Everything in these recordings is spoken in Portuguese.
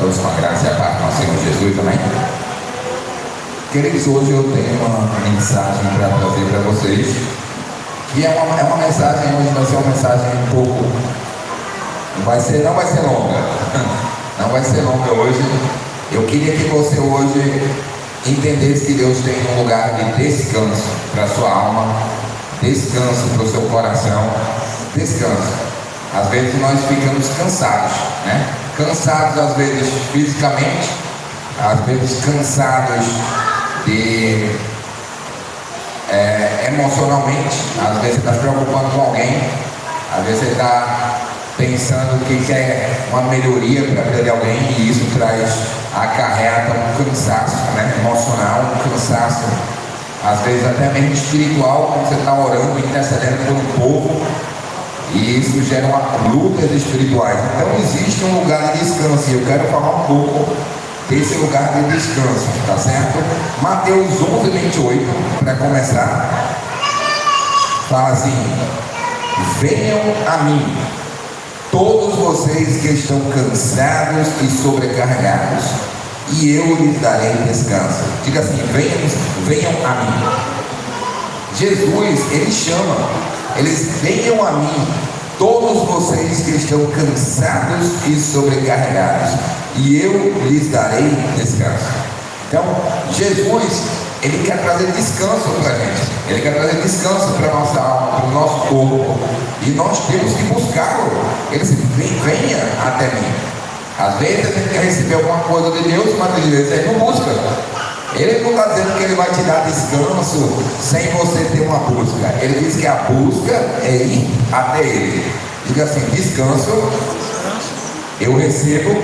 todos com a graça e a paz do nosso Senhor Jesus, amém? Queridos, hoje eu tenho uma mensagem para trazer para vocês, que é uma mensagem, hoje vai ser uma mensagem um pouco, não vai ser longa, não vai ser longa hoje. Eu queria que você hoje entendesse que Deus tem um lugar de descanso para a sua alma, descanso para o seu coração, descanso. Às vezes nós ficamos cansados, né? Cansados às vezes fisicamente, às vezes cansados emocionalmente, às vezes você está se preocupando com alguém, às vezes você está pensando que quer uma melhoria para a vida de alguém, e isso acarreta um cansaço, né? Emocional, um cansaço, às vezes até mesmo espiritual, quando você está orando, intercedendo por um povo, e isso gera lutas espirituais. Então existe um lugar de descanso, e eu quero falar um pouco desse lugar de descanso, tá certo? Mateus 11:28, para começar, fala assim: venham a mim, todos vocês que estão cansados e sobrecarregados, e eu lhes darei descanso. Diga assim: venham a mim. Jesus, ele chama, eles: venham a mim, todos vocês que estão cansados e sobrecarregados, e eu lhes darei descanso. Então, Jesus, ele quer trazer descanso para a gente, ele quer trazer descanso para a nossa alma, para o nosso corpo, e nós temos que buscá-lo. Ele diz: venha até mim. Às vezes a gente quer receber alguma coisa de Deus, mas às vezes a gente não busca. Ele não está dizendo que ele vai te dar descanso sem você ter uma busca. Ele diz que a busca é ir até ele. Diga assim: descanso eu recebo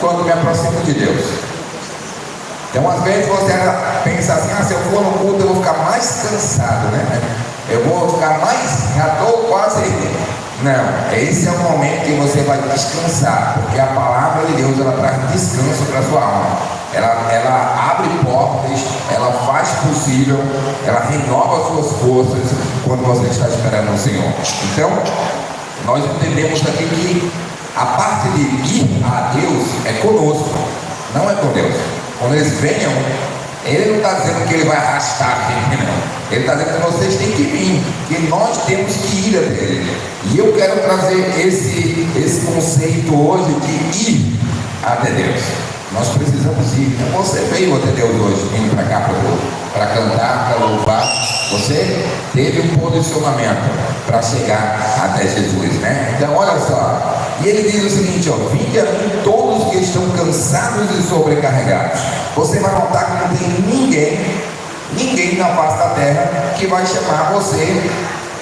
quando me aproximo de Deus. Então às vezes você pensa assim: se eu for no culto eu vou ficar mais cansado, né? Eu vou ficar mais, já estou quase. Não, esse é o momento que você vai descansar, porque a palavra de Deus, ela traz descanso para a sua alma. Ela abre portas, ela faz possível, ela renova as suas forças quando você está esperando o Senhor. Então, nós entendemos aqui que a parte de ir a Deus é conosco, não é com Deus. Quando eles venham, ele não está dizendo que ele vai arrastar aqui, não. Ele está dizendo que vocês têm que vir, que nós temos que ir até ele. E eu quero trazer esse conceito hoje de ir até Deus. Nós precisamos ir. Então você veio até Deus hoje, vindo para cá para cantar, para louvar. Você teve um posicionamento para chegar até Jesus, né? Então olha só. E ele diz o seguinte: vinde a mim todos que estão cansados e sobrecarregados. Você vai notar que não tem ninguém na face da terra que vai chamar você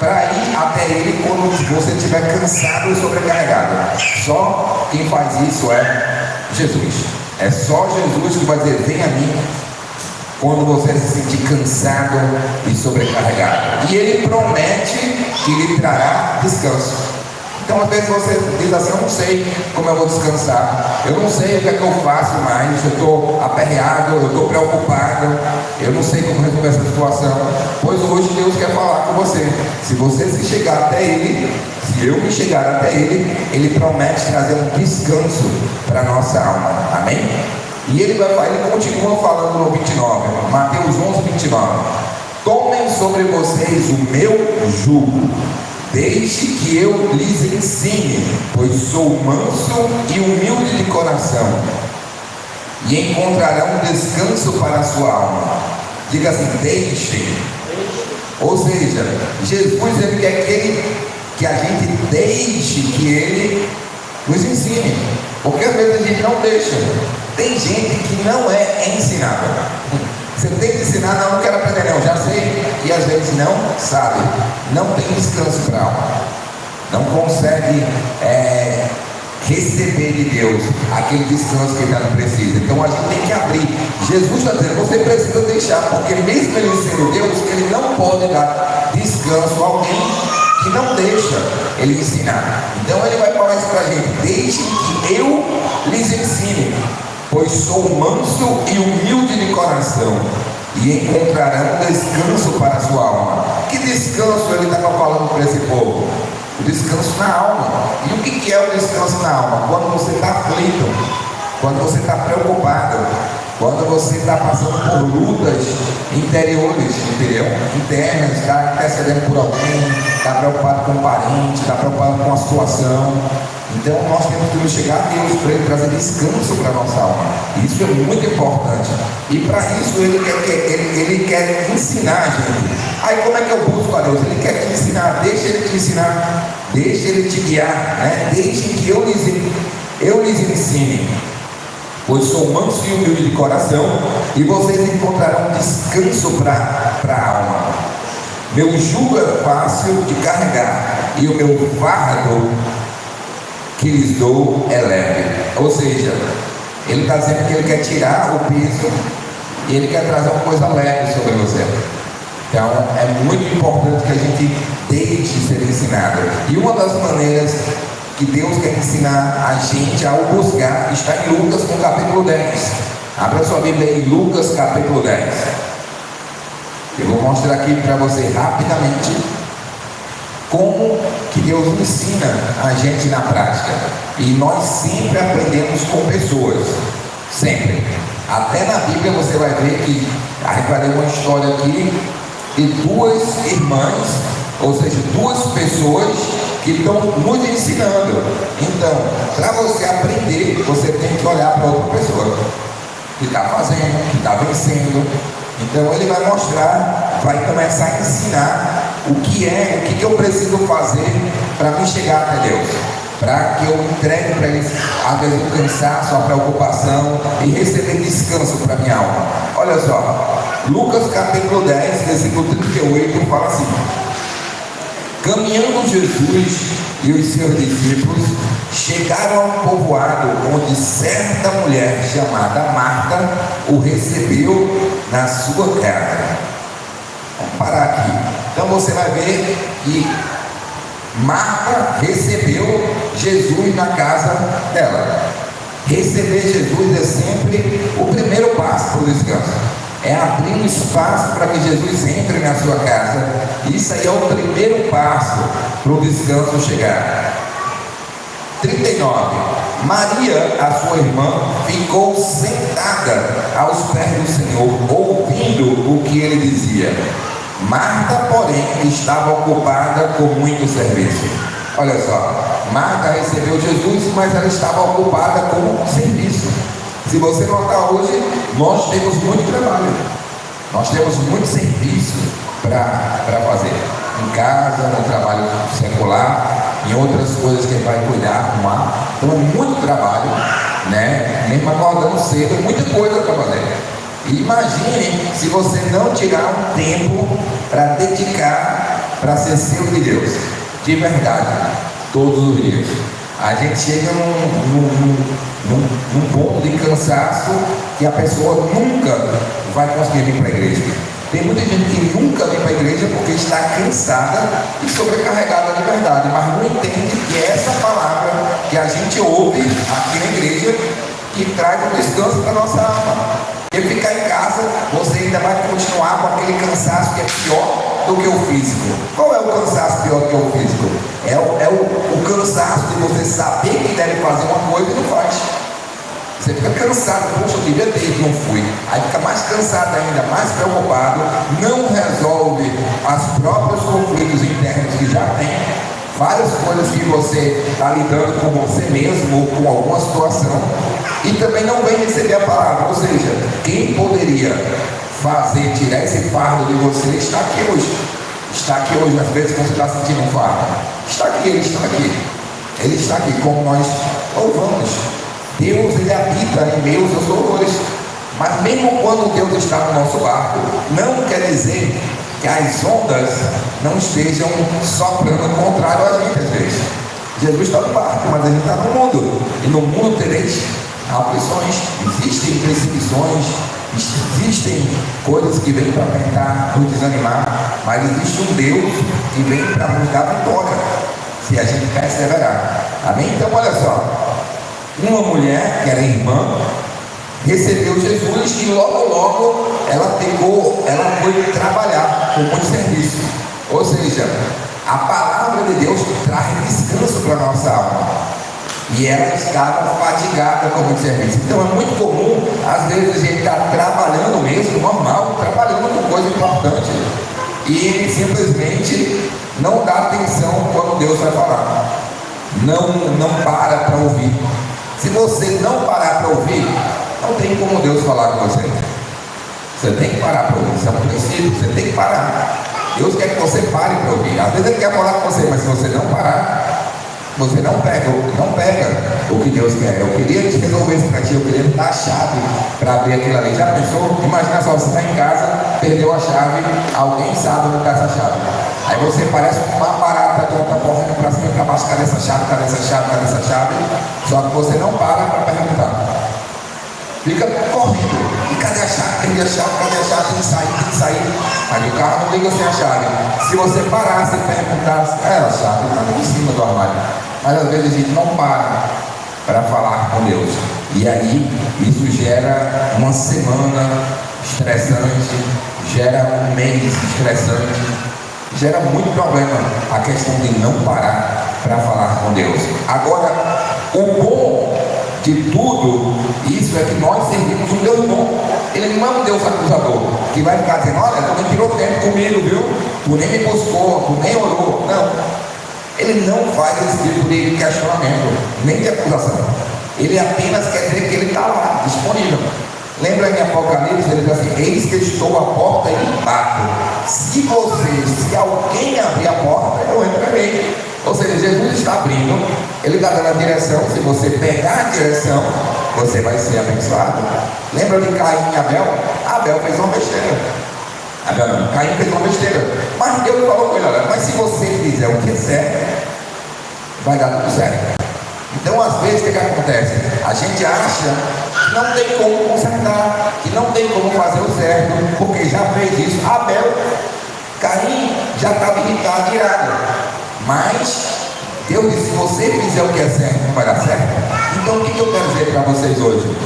para ir até ele quando você estiver cansado e sobrecarregado. Só quem faz isso é Jesus. É só Jesus que vai dizer: vem a mim quando você se sentir cansado e sobrecarregado. E ele promete que lhe trará descanso. Então às vezes você diz assim: eu não sei como eu vou descansar, eu não sei o que é que eu faço mais, eu estou aperreado, eu estou preocupado, eu não sei como resolver essa situação. Pois hoje Deus quer falar com você. Se você se chegar até ele, se eu me chegar até ele, ele promete trazer um descanso para a nossa alma, amém? E ele continua falando no 29, Mateus 11:29: tomem sobre vocês o meu jugo, deixe que eu lhes ensine, pois sou manso e humilde de coração, e encontrarão descanso para a sua alma. Diga assim: deixe. Ou seja, Jesus, ele quer que a gente deixe que ele nos ensine, porque às vezes a gente não deixa. Tem gente que não é ensinada. Você tem que ensinar: não quero aprender, não, já sei. E às vezes não sabe, não tem descanso para a alma, não consegue receber de Deus aquele descanso que ele não precisa. Então a gente tem que abrir. Jesus está dizendo: você precisa deixar, porque mesmo ele sendo Deus, ele não pode dar descanso a alguém que não deixa ele ensinar. Então ele vai falar isso para a gente: deixe que eu lhes ensine, pois sou manso e humilde de coração, e encontrarão descanso para a sua alma. Que descanso ele estava falando para esse povo? O descanso na alma. E o que é o descanso na alma? Quando você está aflito, quando você está preocupado, quando você está passando por lutas interiores, entendeu? Internas, está intercedendo por alguém, está preocupado com um parente, está preocupado com a situação. Então nós temos que nos chegar a Deus para Ele trazer descanso para a nossa alma. Isso é muito importante. E para isso Ele quer ensinar a gente. Aí como é que eu busco a Deus? Ele quer te ensinar, deixa Ele te ensinar, deixa Ele te guiar, né? Deixe que eu lhes ensine. Pois sou manso e humilde de coração, e vocês encontrarão descanso para a alma. Meu jugo é fácil de carregar, e o meu fardo que lhes dou é leve. Ou seja, ele está dizendo que ele quer tirar o peso e ele quer trazer uma coisa leve sobre você. Então é muito importante que a gente deixe ser ensinado. E uma das maneiras que Deus quer ensinar a gente ao buscar está em Lucas no capítulo 10. Abra sua Bíblia em Lucas capítulo 10. Eu vou mostrar aqui para você rapidamente como que Deus ensina a gente na prática. E nós sempre aprendemos com pessoas, sempre. Até na Bíblia você vai ver que a gente vai ler uma história aqui de duas irmãs, ou seja, duas pessoas que estão nos ensinando. Então, para você aprender, você tem que olhar para outra pessoa que está fazendo, que está vencendo. Então ele vai mostrar, vai começar a ensinar o que eu preciso fazer para me chegar até Deus, para que eu entregue para Ele, às vezes, o cansaço, a preocupação e receber descanso para minha alma. Olha só, Lucas capítulo 10, versículo 38 fala assim: caminhando Jesus e os seus discípulos chegaram a um povoado onde certa mulher chamada Marta o recebeu na sua casa. Vamos parar aqui. Então você vai ver que Marta recebeu Jesus na casa dela. Receber Jesus é sempre o primeiro passo para o descanso. É abrir um espaço para que Jesus entre na sua casa. Isso aí é o primeiro passo para o descanso chegar. 39. Maria, a sua irmã, ficou sentada aos pés do Senhor, ouvindo o que ele dizia. Marta, porém, estava ocupada com muito serviço. Olha só, Marta recebeu Jesus, mas ela estava ocupada com o serviço. Se você notar hoje, nós temos muito trabalho, nós temos muito serviço para fazer, em casa, no trabalho secular, em outras coisas que vai cuidar, arrumar. Então é muito trabalho, né? Mesmo acordando cedo, muita coisa para fazer. E imagine se você não tirar um tempo para dedicar para ser servo de Deus, de verdade, todos os dias. A gente chega num ponto de cansaço que a pessoa nunca vai conseguir vir para a igreja. Tem muita gente que nunca vem para a igreja porque está cansada e sobrecarregada de verdade, mas não entende que é essa palavra que a gente ouve aqui na igreja que traz um descanso para a nossa alma. Porque ficar em casa, você ainda vai continuar com aquele cansaço que é pior do que o físico. Qual é o cansaço pior do que o físico? É o cansaço de você saber que deve fazer uma coisa e não faz. Você fica cansado, poxa, eu devia ter ido, não fui. Aí fica mais cansado ainda, mais preocupado, não resolve os próprios conflitos internos que já tem, várias coisas que você está lidando com você mesmo ou com alguma situação, e também não vem receber a palavra. Ou seja, quem poderia fazer, tirar esse fardo de você, está aqui hoje. Está aqui hoje, às vezes, quando você está sentindo um fardo. Está aqui, Ele está aqui. Ele está aqui, como nós louvamos. Deus, Ele habita em meio aos seus louvores. Mas mesmo quando Deus está no nosso barco, não quer dizer que as ondas não estejam soprando contrário a gente às vezes. Jesus está no barco, mas a gente está no mundo. E no mundo tereis aflições, existem perseguições, existem coisas que vêm para tentar nos desanimar, mas existe um Deus que vem para nos dar vitória, se a gente perseverar. Amém? Então olha só, uma mulher que era irmã recebeu Jesus e logo ela foi trabalhar com muito serviço. Ou seja, a palavra de Deus traz descanso para a nossa alma. E ela estava fatigada com o serviço. Então é muito comum, às vezes, a gente está trabalhando mesmo, normal, trabalhando com coisa importante. E ele simplesmente não dá atenção quando Deus vai falar. Não para para ouvir. Se você não parar para ouvir, não tem como Deus falar com você. Você tem que parar para ouvir. Isso é um princípio, você tem que parar. Deus quer que você pare para ouvir. Às vezes Ele quer falar com você, mas se você não parar, você não pega o que Deus quer. Eu queria te resolver isso para ti, eu queria te dar a chave para abrir aquilo ali. Já pensou? Imagina só, você está em casa, perdeu a chave, alguém sabe onde está essa chave. Aí você parece uma barata que está correndo para cima e para baixo, cadê essa chave, cadê essa chave, cadê essa chave? Só que você não para perguntar. Fica correndo. E cadê a chave? Cadê a chave? Cadê a chave? Tem que sair. Aí o carro não liga sem a chave. Se você parasse e perguntasse, a chave está em cima do armário. Mas às vezes a gente não para falar com Deus. E aí isso gera uma semana estressante, gera um mês estressante, gera muito problema a questão de não parar para falar com Deus. Agora, o bom de tudo isso é que nós servimos um Deus bom. Ele não é um Deus acusador que vai ficar dizendo, olha, tu nem tirou tempo comigo, viu? Tu nem me buscou, tu nem orou. Não. Ele não faz esse tipo de questionamento, nem de acusação. Ele apenas quer dizer que ele está lá, disponível. Lembra em Apocalipse, ele diz assim, eis que estou à porta e bato. Se alguém abrir a porta, eu entrarei. Ou seja, Jesus está abrindo, ele está dando a direção. Se você pegar a direção, você vai ser abençoado. Lembra de Caim e Abel? Abel fez uma besteira. Caim fez uma besteira. Mas Deus falou com ele, olha, mas se você fizer o que é certo, vai dar tudo certo. Então, às vezes, o que acontece? A gente acha que não tem como consertar, que não tem como fazer o certo, porque já fez isso. Caim já estava irritado, irado. Mas Deus disse, se você fizer o que é certo, não vai dar certo. Então, o que eu quero dizer para vocês hoje?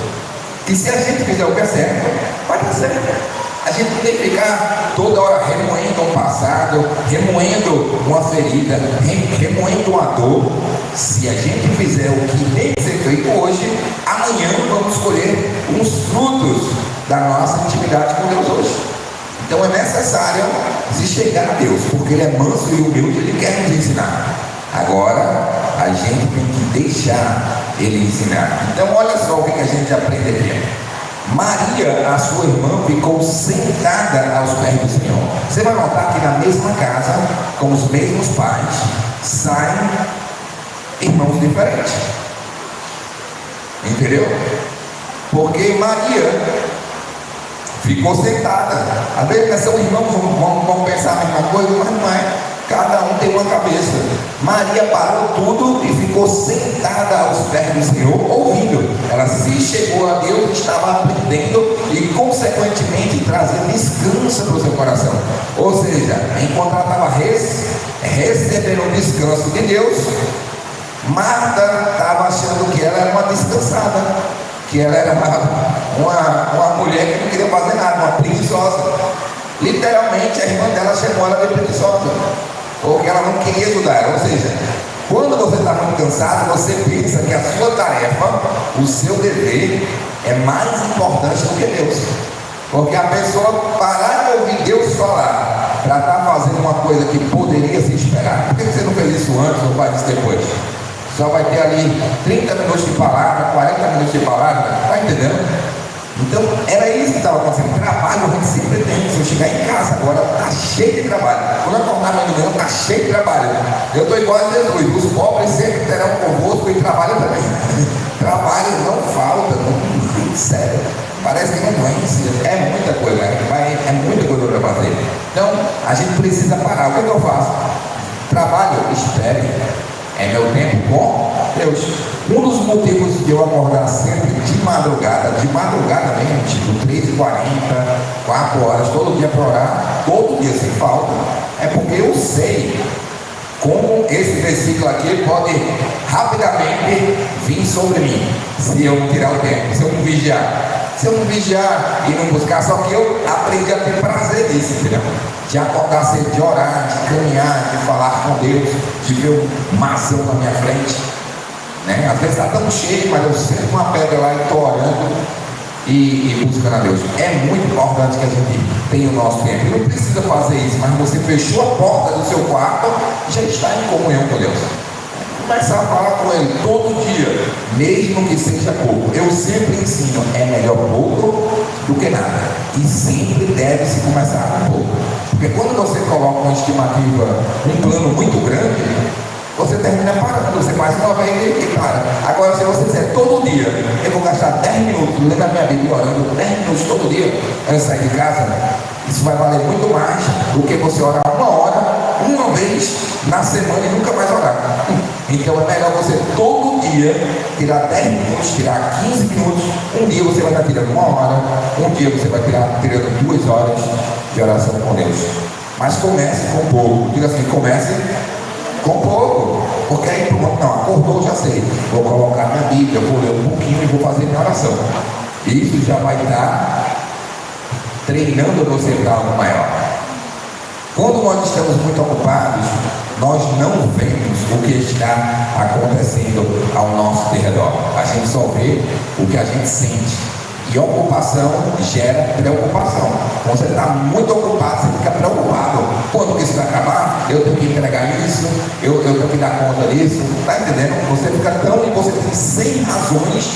Que se a gente fizer o que é certo, vai dar certo. A gente não tem que ficar toda hora remoendo um passado, remoendo uma ferida, remoendo uma dor. Se a gente fizer o que tem que ser feito hoje, amanhã vamos colher uns frutos da nossa intimidade com Deus hoje. Então é necessário se chegar a Deus, porque Ele é manso e humilde, Ele quer nos ensinar. Agora, a gente tem que deixar Ele ensinar. Então olha só o que a gente aprende aqui. Maria, a sua irmã, ficou sentada aos pés do Senhor. Você vai notar que na mesma casa, com os mesmos pais, saem irmãos diferentes. Entendeu? Porque Maria ficou sentada. Às vezes são irmãos, vão pensar a mesma coisa, mas não é. Cada um tem uma cabeça. Maria parou tudo e ficou sentada aos pés do Senhor, ouvindo. Ela se chegou a Deus, estava aprendendo e, consequentemente, trazendo descanso para o seu coração. Ou seja, enquanto ela estava recebendo o descanso de Deus, Marta estava achando que ela era uma descansada, que ela era uma mulher que não queria fazer nada, uma preguiçosa. Literalmente, a irmã dela chamou ela de preguiçosa, porque ela não queria ajudar. Ou seja, quando você está muito cansado, você pensa que a sua tarefa, o seu dever, é mais importante do que Deus. Porque a pessoa parar de ouvir Deus falar para estar fazendo uma coisa que poderia se esperar. Por que você não fez isso antes ou faz isso depois? Só vai ter ali 30 minutos de palavra, 40 minutos de palavra, está entendendo? Então, era isso que estava acontecendo. Trabalho a gente sempre tem. Se eu chegar em casa agora, está cheio de trabalho. Quando eu acordar amanhã de manhã, está cheio de trabalho. Eu estou igual a Jesus. Os pobres sempre terão convosco e trabalho também. Trabalho não falta, não, sério. Parece que não vence. É muita coisa, é muita coisa para fazer. Então, a gente precisa parar. O que eu faço? Trabalho, espere. É meu tempo com Deus. Um dos motivos de eu acordar sempre de madrugada mesmo, tipo 3h40, 4 horas, todo dia para orar, todo dia sem falta, é porque eu sei como esse versículo aqui pode rapidamente vir sobre mim, se eu não tirar o tempo, se eu não vigiar. Se eu não vigiar e não buscar, só que eu aprendi a ter prazer nisso, entendeu? De acordar cedo, de orar, de caminhar, de falar com Deus, de ver um maçã na minha frente. né? Às vezes está tão cheio, mas eu sento uma pedra lá e estou orando e buscando a Deus. É muito importante que a gente tenha o nosso tempo. E não precisa fazer isso, mas você fechou a porta do seu quarto e já está em comunhão com Deus. Começar a falar com Ele todo dia, mesmo que seja pouco. Eu sempre ensino, é melhor pouco do que nada. E sempre deve-se começar com pouco. Porque quando você coloca uma estimativa, um plano muito grande, você termina parando, você faz uma vez e para. Agora, se você disser todo dia, eu vou gastar 10 minutos lendo a minha Bíblia, orando 10 minutos todo dia, antes de sair de casa, isso vai valer muito mais do que você orar uma hora, uma vez na semana e nunca mais orar. Então é melhor você todo dia tirar 10 minutos, tirar 15 minutos. Um dia você vai estar tirando uma hora, um dia você vai tirando 2 horas de oração com Deus. Mas comece com pouco. Diga assim, comece com pouco. Porque aí pronto, não, acordou, já sei. Vou colocar minha Bíblia, vou ler um pouquinho e vou fazer minha oração. Isso já vai estar treinando você para algo maior. Quando nós estamos muito ocupados, nós não vemos o que está acontecendo ao nosso redor. A gente só vê o que a gente sente. E ocupação gera preocupação. Quando você está muito ocupado, você fica preocupado. Quando isso vai acabar, eu tenho que entregar isso, eu tenho que dar conta disso. Está entendendo? Você fica tão e você tem 100 razões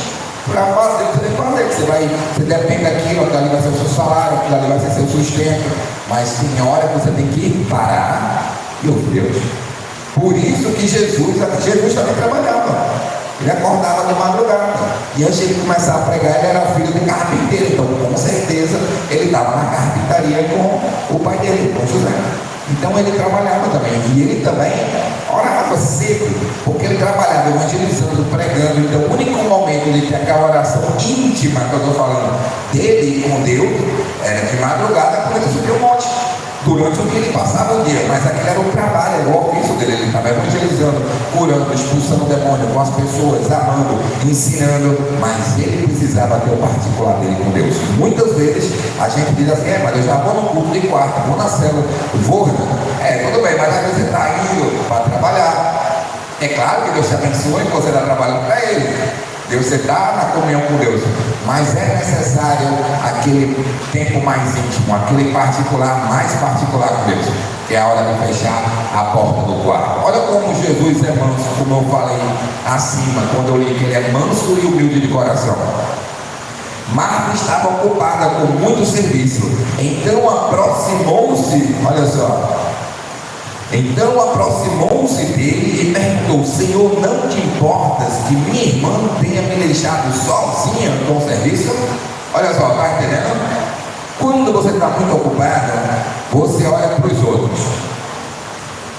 para fazer o que você tem que fazer. Você depende daquilo, aquilo ali vai ser o seu salário, aquilo ali vai ser seu sustento. Mas tem hora que você tem que parar e ouvir Deus. Por isso que Jesus também trabalhava. Ele acordava de madrugada. E antes de ele começar a pregar, ele era filho de carpinteiro. Então, com certeza, ele estava na carpintaria com o pai dele, com José. Então, ele trabalhava também. E ele também orava cedo, porque ele trabalhava evangelizando, pregando. Então, o único momento de ter aquela oração íntima que eu estou falando dele com Deus era de madrugada, quando ele subiu o monte. Durante o dia ele passava o dia, mas aquele era o trabalho, era o ofício dele. Ele estava evangelizando, curando, expulsando o demônio com as pessoas, amando, ensinando, mas ele precisava ter o particular dele com Deus. Muitas vezes a gente diz assim, mas eu já vou no culto de quarta, vou na célula, vou, tudo bem, mas às vezes você está indo para trabalhar. É claro que Deus te abençoe, que você está trabalhando para Ele. Deus, você está na comunhão com Deus, mas é necessário aquele tempo mais íntimo, aquele particular, mais particular com Deus, que é a hora de fechar a porta do quarto. Olha como Jesus é manso, como eu falei acima, quando eu li que ele é manso e humilde de coração. Marta estava ocupada com muito serviço, então aproximou-se, olha só. Então aproximou-se dele e perguntou: Senhor, não te importas que minha irmã tenha me deixado sozinha com o serviço? Olha só, está entendendo? Quando você está muito ocupado, você olha para os outros.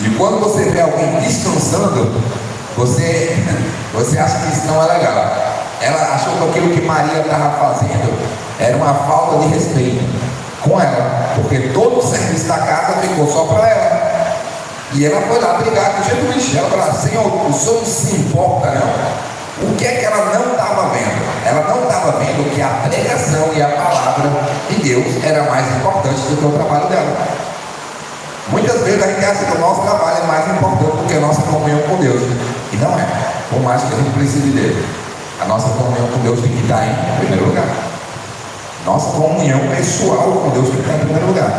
E quando você vê alguém descansando, você acha que isso não é legal. Ela achou que aquilo que Maria estava fazendo era uma falta de respeito com ela, porque todo o serviço da casa ficou só para ela. E ela foi lá brigar com Jesus. Ela falou: Senhor, o Senhor não se importa, não? O que é que ela não estava vendo? Ela não estava vendo que a pregação e a palavra de Deus era mais importante do que o trabalho dela. Muitas vezes a gente acha que o nosso trabalho é mais importante do que a nossa comunhão com Deus. E não é. Por mais que a gente precise dele, a nossa comunhão com Deus tem que estar em primeiro lugar. Nossa comunhão pessoal com Deus tem que estar em primeiro lugar.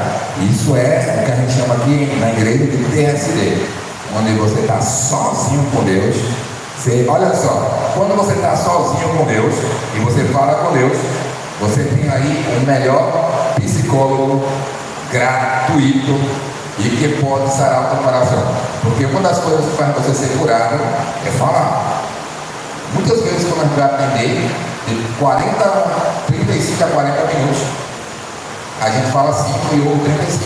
Isso é o que a gente chama aqui na igreja de TSD, onde você está sozinho com Deus. Olha só, quando você está sozinho com Deus e você fala com Deus, você tem aí o melhor psicólogo gratuito e que pode sarar o teu coração. Porque uma das coisas que faz você ser curado é falar. Muitas vezes quando a gente vai atender, de 35 a 40 minutos, a gente fala 5 e ou 35.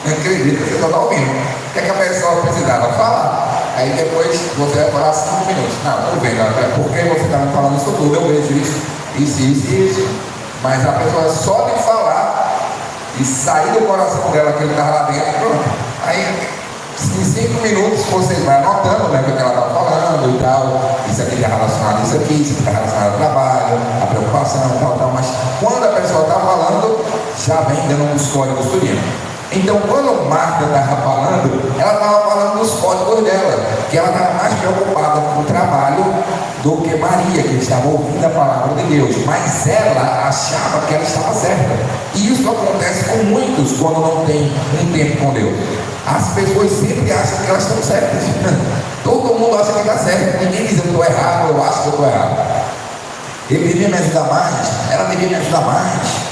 Não acredita, você só está ouvindo. O que é que a pessoa precisava falar? Aí depois você vai falar 5 minutos. Não, estou vendo, porque você está me falando isso tudo, eu vejo isso. Mas a pessoa só de falar e sair do coração dela que ele estava lá dentro, pronto. Aí em 5 minutos você vai anotando, né, o que ela está falando e tal. Isso aqui está relacionado a isso aqui, isso está relacionado ao trabalho, a preocupação, tal. Mas quando a pessoa está falando, já vem dando uns códigos tudinho. Então, quando Marta estava falando, ela estava falando dos códigos dela, que ela estava mais preocupada com o trabalho do que Maria, que estava ouvindo a palavra de Deus. Mas ela achava que ela estava certa. E isso acontece com muitos quando não tem um tempo com Deus. As pessoas sempre acham que elas estão certas. Todo mundo acha que está certo. Ninguém diz eu estou errado, eu acho que eu estou errado. Ele devia me ajudar mais, ela devia me ajudar mais.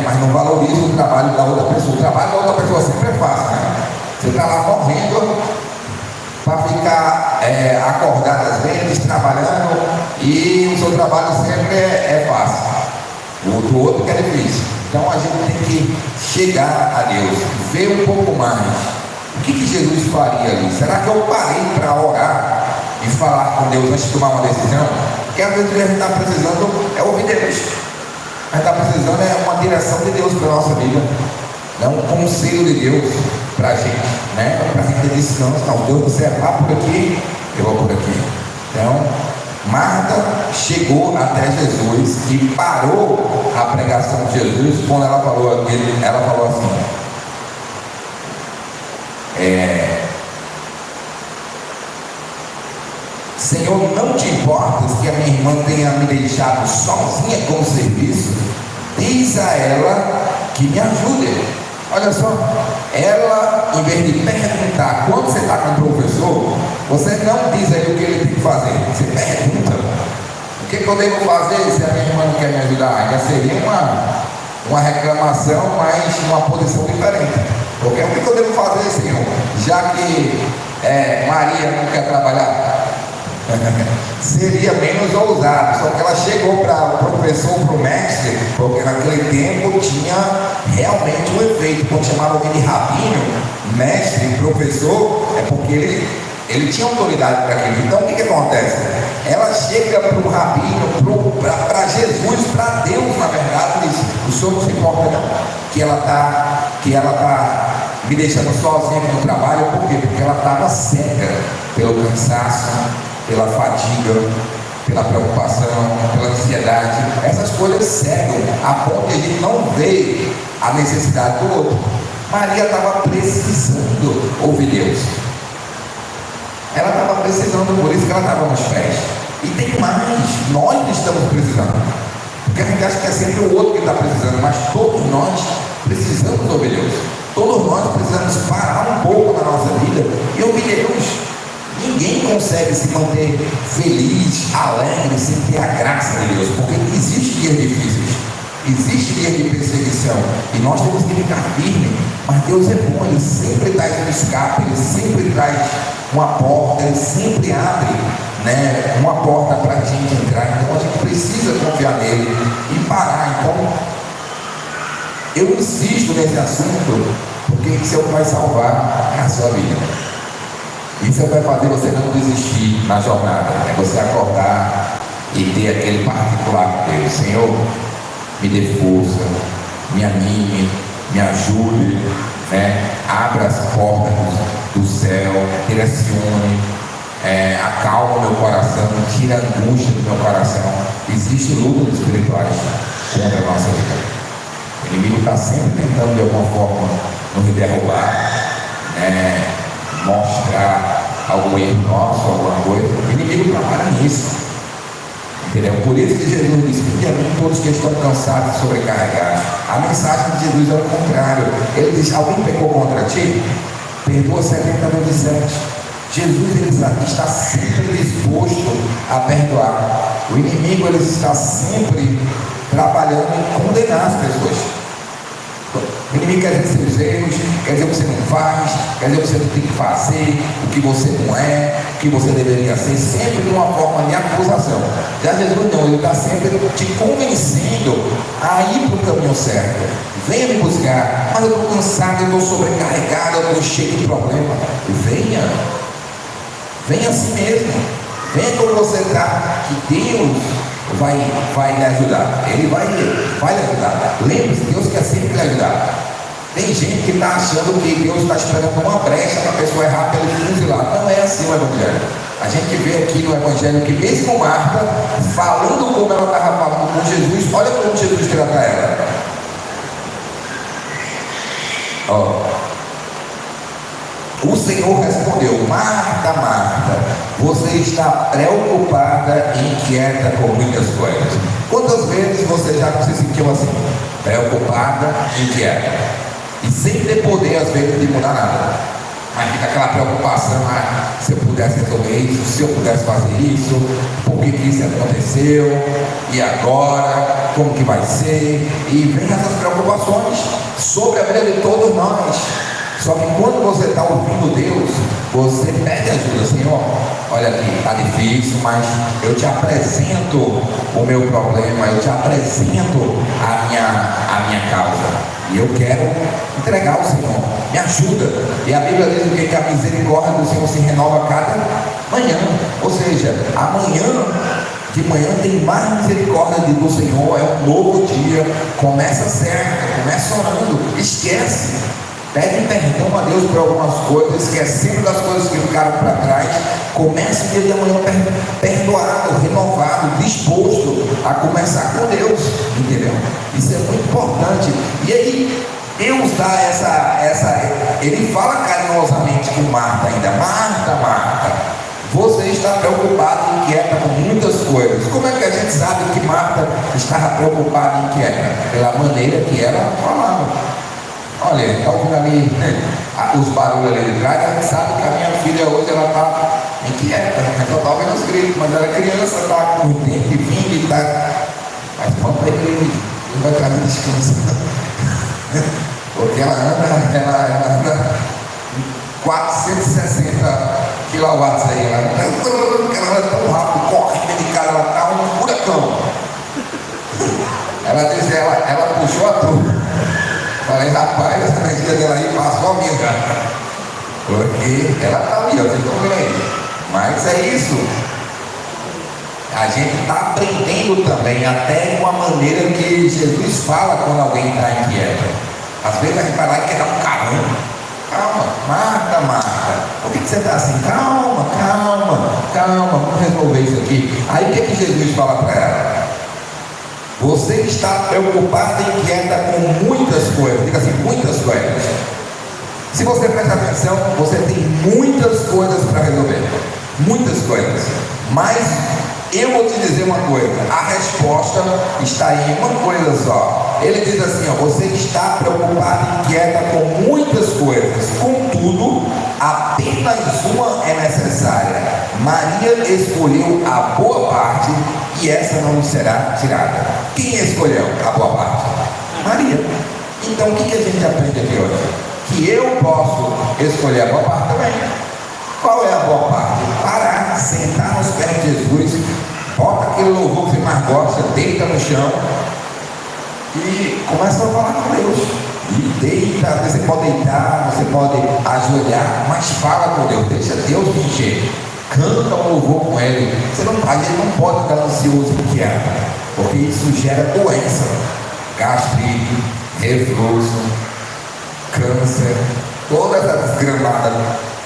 Mas não valoriza o trabalho da outra pessoa. O trabalho da outra pessoa sempre é fácil, né? Você está lá morrendo para ficar acordado às vezes, trabalhando, e o seu trabalho sempre é fácil. O do outro que é difícil. Então a gente tem que chegar a Deus, ver um pouco mais. O que Jesus faria ali? Será que eu parei para orar e falar com Deus antes de tomar uma decisão? Porque às vezes a gente está precisando ouvir Deus. A gente está precisando uma direção de Deus para a nossa vida, um conselho de Deus para a gente, para a gente ter descanso. Não, Deus, você vai por aqui, eu vou por aqui. Então, Marta chegou até Jesus e parou a pregação de Jesus quando ela falou assim: Senhor, não te importas que a minha irmã tenha me deixado sozinha com o serviço? Diz a ela que me ajude. Olha só, ela, em vez de perguntar quando você está com o professor, você não diz aí o que ele tem que fazer. Você pergunta: o que eu devo fazer se a minha irmã não quer me ajudar? Ainda seria uma reclamação, mas uma posição diferente. Porque o que eu devo fazer, Senhor? Já que Maria não quer trabalhar. Seria menos ousado, só que ela chegou para o professor, para o mestre, porque naquele tempo tinha realmente um efeito. Quando chamavam ele de rabino, mestre, professor, é porque ele tinha autoridade para aquilo. Então o que acontece? Ela chega para o rabino, para Jesus, para Deus, na verdade, diz: o senhor não se importa não, que ela está me deixando sozinha no trabalho. Por quê? Porque ela estava cega pelo cansaço, pela fadiga, pela preocupação, pela ansiedade. Essas coisas cegam a ponto de a gente não ver a necessidade do outro. Maria estava precisando ouvir Deus. Ela estava precisando, por isso que ela estava nos pés. E tem mais, nós estamos precisando. Porque a gente acha que é sempre o outro que está precisando, mas todos nós precisamos ouvir Deus. Todos nós precisamos parar um pouco na nossa vida e ouvir Deus. Ninguém consegue se manter feliz, alegre, sem ter a graça de Deus, porque existem dias difíceis, existem dias de perseguição, e nós temos que ficar firmes. Mas Deus é bom, Ele sempre traz um escape, Ele sempre traz uma porta, Ele sempre abre uma porta para a gente entrar. Então a gente precisa confiar nele e parar. Então eu insisto nesse assunto, porque isso é o que vai salvar a sua vida. Isso é o que vai fazer você não desistir na jornada. É você acordar e ter aquele particular com Deus. Senhor, me dê força, me anime, me ajude, abra as portas do céu, direcione, acalma o meu coração, tira a angústia do meu coração. Existem lutas espirituais contra a nossa vida. O inimigo está sempre tentando de alguma forma nos derrubar, mostrar algum erro nosso, alguma coisa. O inimigo trabalha nisso, entendeu? Por isso que Jesus disse: vinde a mim todos que estão cansados e sobrecarregados. A mensagem de Jesus é o contrário. Ele diz: alguém pecou contra ti? Perdoa 70 vezes 7. Jesus ele está sempre disposto a perdoar. O inimigo ele está sempre trabalhando em condenar as pessoas. O inimigo quer dizer seus erros, quer dizer o que você não faz, quer dizer o que você não tem que fazer, o que você não é, o que você deveria ser, sempre de uma forma de acusação. Já Jesus não, ele está sempre te convencendo a ir para o caminho certo. Venha me buscar, mas eu estou cansado, eu estou sobrecarregado, eu estou cheio de problema. Venha assim mesmo, venha como você está, que Deus vai lhe ajudar. Ele vai lhe ajudar. Lembre-se, Deus quer sempre lhe ajudar. Tem gente que está achando que Deus está esperando uma brecha para a pessoa errar pelo fuzilar. Não é assim o Evangelho. A gente vê aqui no Evangelho que mesmo Marta, falando como ela estava falando com Jesus, olha como Jesus trata ela. Ó, o Senhor respondeu: Marta, Marta, você está preocupada e inquieta com muitas coisas. Quantas vezes você já se sentiu assim? Preocupada e inquieta, e sem ter poder às vezes de mudar nada. Mas fica aquela preocupação: se eu pudesse resolver isso, se eu pudesse fazer isso, por que isso aconteceu, e agora, como que vai ser? E vem essas preocupações sobre a vida de todos nós. Só que quando você está ouvindo Deus, você pede ajuda. Senhor, olha aqui, está difícil, mas eu te apresento o meu problema, eu te apresento a minha causa. E eu quero entregar ao Senhor. Me ajuda. E a Bíblia diz que a misericórdia do Senhor se renova a cada manhã. Ou seja, amanhã, de manhã tem mais misericórdia do Senhor. É um novo dia. Começa certo, começa orando. Esquece. Pede perdão a Deus por algumas coisas, esquecendo das coisas que ficaram para trás. Comece o dia de amanhã perdoado, renovado, disposto a começar com Deus, entendeu? Isso é muito importante. E aí, Deus dá ele fala carinhosamente com Marta ainda: Marta, Marta, você está preocupada e inquieta com muitas coisas. Como é que a gente sabe que Marta estava preocupada e inquieta? Pela maneira que ela falava. Olha, está ouvindo ali os barulhos ali de trás, a gente sabe que a minha filha hoje ela está inquieta, ela está ouvindo os gritos, mas ela é criança, está com o tempo de fim e está. Mas vamos para a igreja, não vai trazer descanso. Porque ela anda 460 quilowatts aí, ela anda tão rápido, corre dentro de casa, ela está um furacão. Ela diz, ela puxou a turma. Falei: rapaz, essa energia dela aí passou a minha, porque ela está ali, vocês estão vendo aí. Mas é isso. A gente está aprendendo também, até uma maneira que Jesus fala quando alguém está inquieto. Às vezes a gente vai lá e quer dar um carão. Calma, Marta, Marta, por que você está assim? Calma, vamos resolver isso aqui. Aí o que Jesus fala para ela? Você está preocupada e inquieta com muitas coisas. Diga assim: muitas coisas. Se você prestar atenção, você tem muitas coisas para resolver. Muitas coisas. Mas eu vou te dizer uma coisa: a resposta está em uma coisa só. Ele diz assim: você está preocupada e inquieta com muitas coisas, contudo, apenas uma é necessária. Maria escolheu a boa parte, e essa não lhe será tirada. Quem escolheu a boa parte? Maria. Então o que a gente aprende aqui hoje? Que eu posso escolher a boa parte também. Qual é a boa parte? Parar, sentar nos pés de Jesus, bota aquele louvor que você mais gosta, deita no chão e começa a falar com Deus. E deita, você pode deitar, você pode ajoelhar, mas fala com Deus, deixa Deus te encher. Canta um louvor com Ele. A gente não pode ficar ansioso e inquieto, porque isso gera doença, gastrite, refluxo, câncer, toda essa desgramada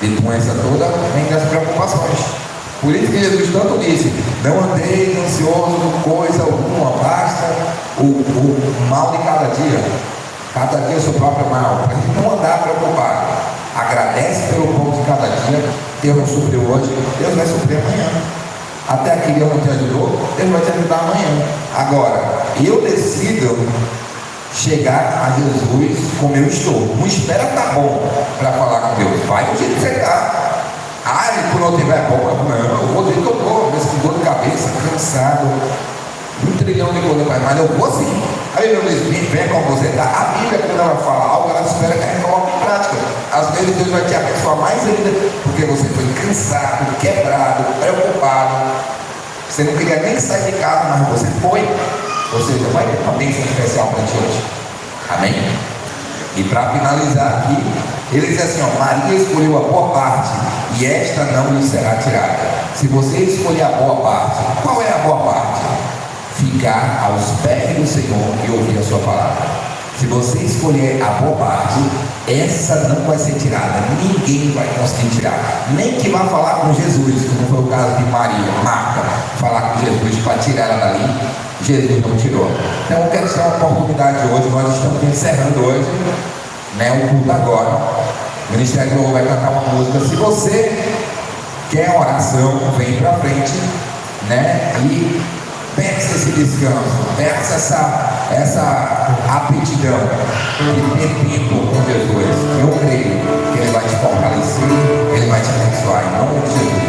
de doença toda vem das preocupações. Por isso que Jesus tanto disse: não andeis ansioso por coisa alguma, basta o mal de cada dia o seu próprio mal, para a gente não andar preocupado. Agradece pelo pão de cada dia. Deus não supriu hoje, Deus vai suprir amanhã. Até aqui Deus não te ajudou, Deus vai te ajudar amanhã. Agora, eu decido chegar a Jesus como eu estou. Não espera estar bom para falar com Deus. Vai do jeito que você está. E quando eu estiver bom, eu vou do jeito que eu estou, mesmo com dor de cabeça, cansado, 1 trilhão de coisas, mas eu vou assim. Aí meu Deus, vem como você está. A Bíblia, quando ela fala algo, ela espera que a gente coloque em prática. Às vezes Deus vai te abençoar mais ainda, porque você foi cansado, quebrado, preocupado. Você não queria nem sair de casa, mas você foi. Ou seja, vai ter uma bênção especial para ti hoje. Amém? E para finalizar aqui, ele diz assim: Maria escolheu a boa parte, e esta não lhe será tirada. Se você escolher a boa parte, qual é a boa parte? Ficar aos pés do Senhor e ouvir a sua palavra. Se você escolher a boa parte, essa não vai ser tirada. Ninguém vai conseguir tirar. Nem que vá falar com Jesus, como foi o caso de Maria, Marta, falar com Jesus para tirar ela dali, Jesus não tirou. Então eu quero ter uma oportunidade hoje. Nós estamos encerrando hoje, né, o culto agora. O Ministério do Louvor vai cantar uma música. Se você quer oração, vem para frente, né, e peça esse descanso, peça essa aptidão de ter tempo com Jesus. Eu creio que Ele vai te fortalecer, Ele vai te abençoar, em nome de Jesus.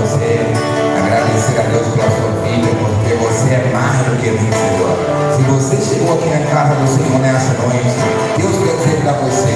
você agradecer a Deus pela sua vida, porque você é mais do que vencedor. Se você chegou aqui na casa do Senhor nessa noite, Deus quer dizer para você,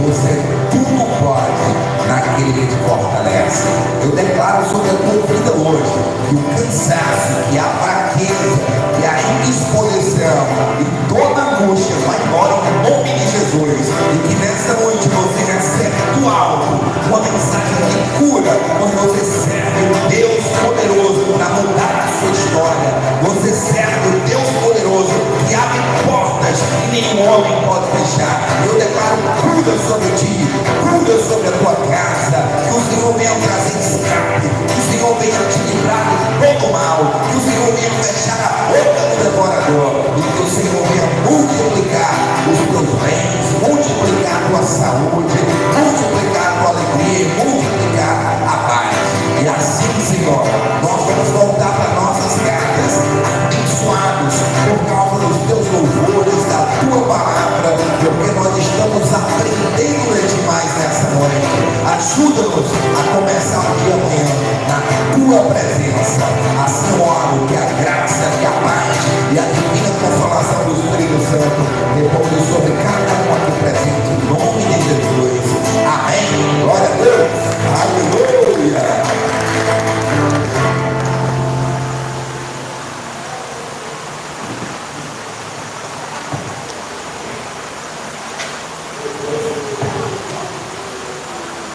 você tudo pode naquele que te fortalece. Eu declaro sobre a tua vida hoje que o cansaço, que a fraqueza, que a indisposição e toda angústia vai embora em nome de Jesus. E que nessa noite você recebe do alto uma mensagem de cura, quando você serve o Deus poderoso para mudar a sua história. Você serve o Deus poderoso que abre portas que nenhum homem pode fechar. Eu declaro cura sobre ti, cura sobre a tua casa, que o Senhor venha trazer escape, que o Senhor venha te livrar de todo mal, que o Senhor venha fechar a boca do devorador, e que o Senhor venha multiplicar os teus bens, multiplicar a tua saúde, multiplicar a tua alegria, multiplicar a paz. E assim, Senhor, nós vamos voltar para nossas casas abençoados por causa dos teus louvores, da tua palavra, porque nós estamos aprendendo demais nessa noite. Ajuda-nos a começar o dia amanhã na tua presença. Assim eu oro que a graça, que a paz e a divina conformação